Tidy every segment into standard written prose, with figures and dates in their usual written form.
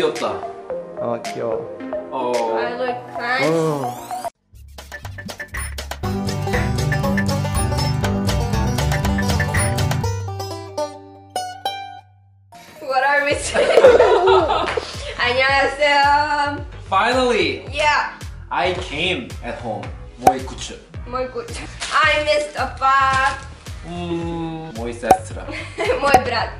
귀엽다. 귀여워. I look nice. What are we saying? 안녕하세요. Finally, Yeah. I came at home. Moi kuchu. Muy good. I missed Oppa. Moi sestra. Moj brat.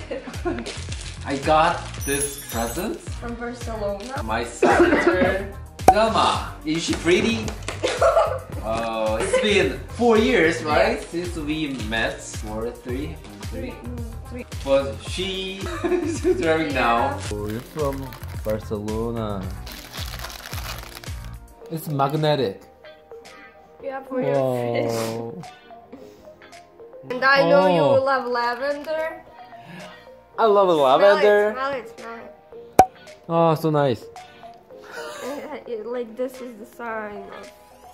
I got this present. From Barcelona. My sister, Selma. Is she pretty? It's been 4 years, right? Yes. Since we met. 3. Three. But she's driving now. You're from Barcelona. It's magnetic. Yeah, for your face. And I know you love lavender. I love lavender. Smell it, smell it. Oh, so nice. Like this is the sign of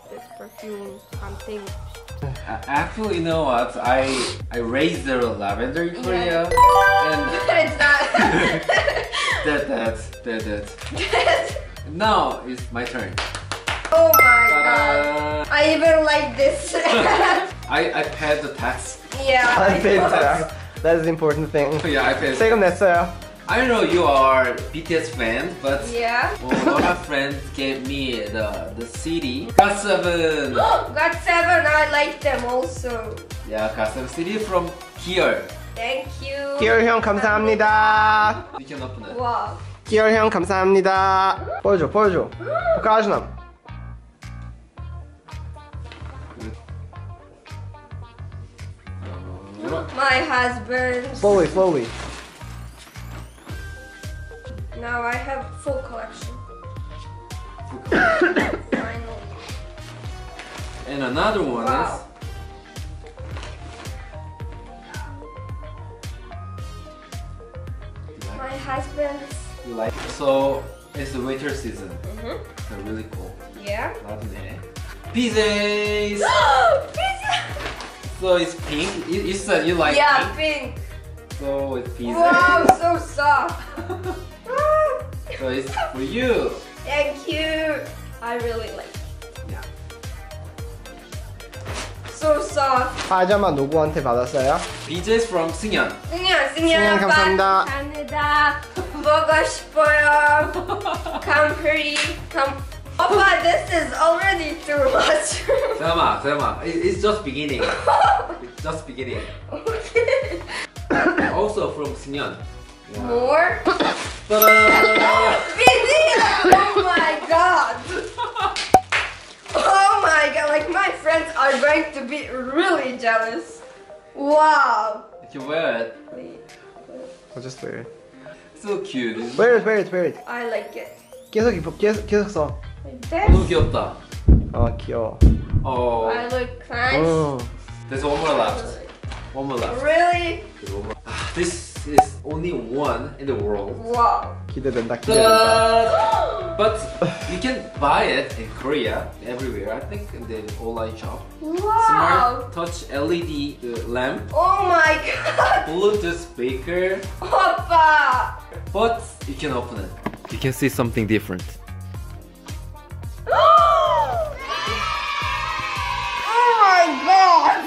this perfume, something. Actually, you know what? I raised the lavender in Korea, and It's not. that. Now it's my turn. Oh my god. I even like this. I paid the tax. Yeah. I paid tax. That is the important thing. Yeah, I paid. 세금 냈어요. I know you are BTS fan, but Yeah. one of my friends gave me the CD. GOT7. GOT7, I like them also. Yeah, GOT7 CD from here. Thank you. 기열 형 감사합니다. You can open it. Wow. 기열 형 감사합니다. 보여줘. pokaż nam. My husband. Slowly. Now I have full collection. Finally. And another one Wow. My husband's. you like it. So it's the winter season. Mm-hmm. So really cool. Yeah. 나중에 PJs. Pizza. So it's pink. You said you like Yeah, pink. pink. So it's PJs. Wow, so soft. So it's for you. Thank you. I really like it. Yeah. So soft. 파자마 누구한테 받았어요? PJs from 승현. 승현 감사합니다. 감사합니다. 보고 싶어요. Come pretty. Come. Oppa, this is already too much. Selma. It's just beginning. It's just beginning. Okay. Also from 승현. Yeah. More. Ta-da! Oh my god. Oh my god, like my friends are going to be really jealous. Wow. You can wear it. I'll just wear it. So cute. Wear it. I like it. 계속 입어. 계속 써. Like 너무 this. 귀엽다. 귀여워. I look nice. There's one more left. One more left. Really? This is only one in the world. Wow. 기대된다. Ta-da! But you can buy it in Korea, everywhere. I think in the online shop. Wow. Smart touch LED lamp, Oh my god. Bluetooth speaker. Oppa. But you can open it. You can see something different. Oh my god.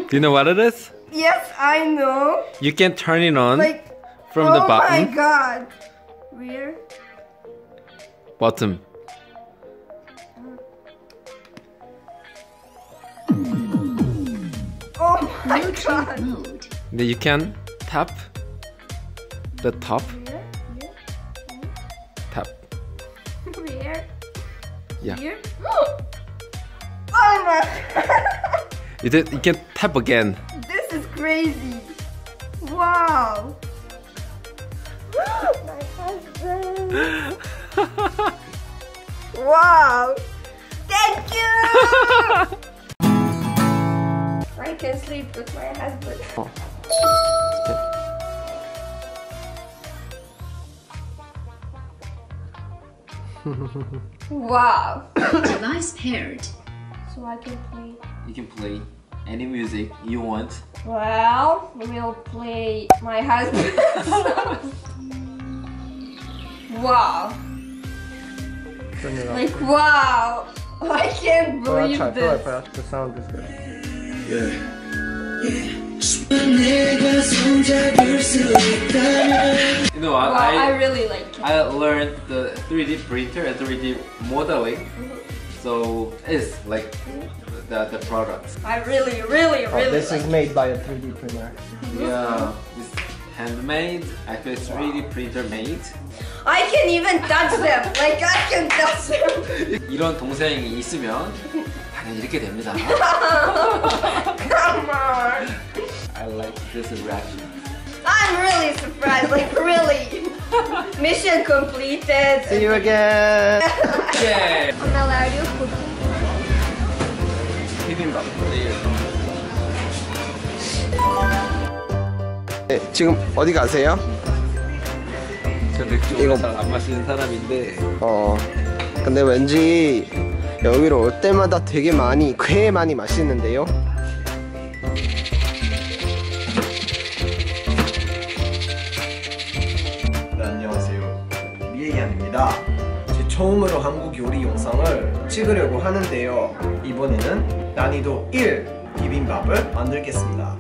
Do you know what it is? Yes, I know. You can turn it on Like from the oh my bottom. god. Where? Bottom. Oh my god. Then you can tap the top. Here? Tap. Where? Yeah. Here? Oh my god. You can tap again. This is crazy. Wow. My husband. Wow. Thank you. I can sleep with my husband. Wow. Device paired. So I can play. You can play any music you want. Well, we'll play my husband. Wow. Turn it up. Like, wow. I can't believe try, this. The sound is good. You know what? Wow, I really like it. I learned the 3D printer and 3D modeling. So it's like the products. I really, really, really This like is made by a 3D printer. Yeah, it's handmade. Actually, it's 3D printer made. I can even touch them. Like I can touch them. 이런 동생이 있으면 당연히 이렇게 됩니다. Come on. I like this reaction. I'm really surprised. Like really. Mission completed. See you again. Yeah. Roomel, are you cooking? 비빔밥. 네, 지금 어디 가세요? 저 맥주 이거- 잘 안 마시는 사람인데. 근데 왠지 여기로 올 때마다 되게 꽤 많이 마시는데요. 네, 안녕하세요. 미에이안입니다. 제 처음으로 한국 요리 영상을 찍으려고 하는데요. 이번에는 난이도 1 비빔밥을 만들겠습니다.